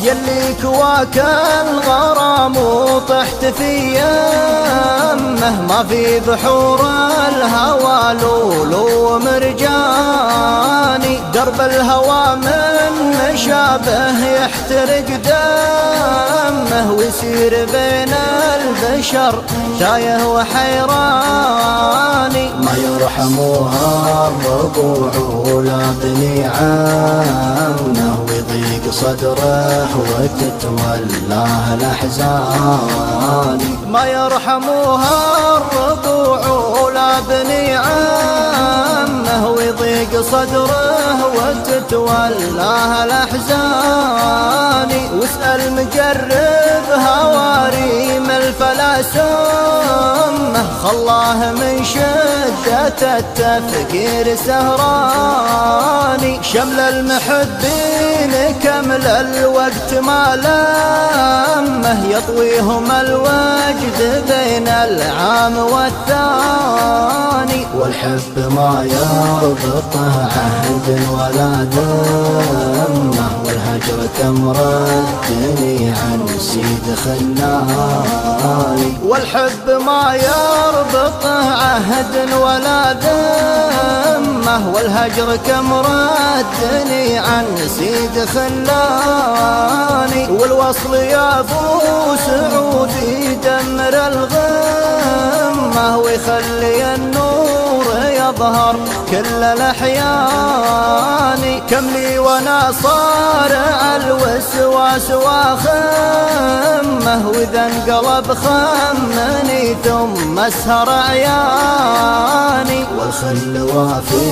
يلي كواك الغرام وطحت في يمه، ما في بحور الهوى لولو مرجاني. درب الهوى من مشابه يحترق دمه، ويسير بين البشر تايه وحيراني. ما يرحموها الربوع ولا بني عمه، ويضيق صدره وتتولاه الأحزان. ما يرحموها الربوع ولا بني عمه، ويضيق صدره وتتولاه الأحزان. واسأل مجرب هواريم الفلاسمة، خلاه من شدة التفكير سهراني. شمل المحبين كمل الوقت ما لمه، يطويهم الوجد بين العام والثاني. والحب ما يربطه عهد ولا ذمه، والهجر تمردني عن سيد خلاني. والحب ما يربطه عهد ولا ذمه، والهجر كمردني عن سيد خلاني. والوصل يا ابو سعود يدمر الغمه، ويخلي النور يظهر كل الأحيان. كم لي وانا صارع الوسواس واخمه، واذا انقلب خمني ثم اسهر عياني. والخل وافي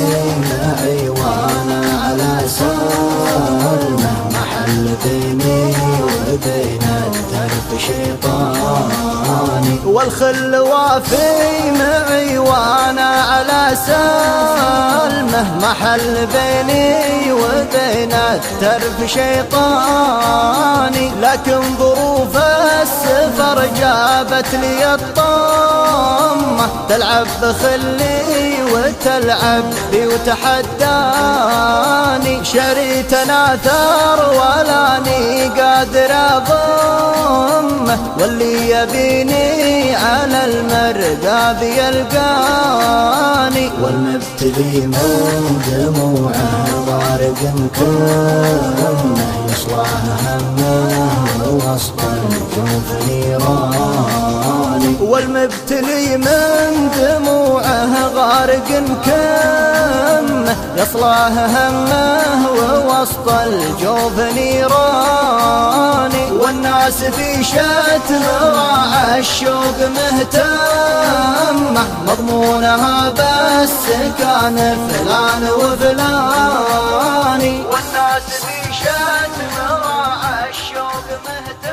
معي وانا على سلمه، محل بيني وبين الدرب شيطاني. والخل وافي معي وانا على سلمه، محل بيني وبين الترف شيطاني. لكن ظروف السفر جابت لي الطمة، تلعب بخلي وتلعب بي وتحداني. شريت ناثر ولاني قادر اضمه، واللي يبيني على المرقى بيلقاني. والمبتلي من دموعه ضارق مكمه، يصلح همه وسط الجوف نيراني. والمبتلي من دموعه غارق مكمه، يصلح همه ووسط الجوف نيراني. والناس في شتم راعى الشوق مهتمه، مضمونها بس كان فلان وفلاني. والناس في شتم راعى الشوق مهتمه.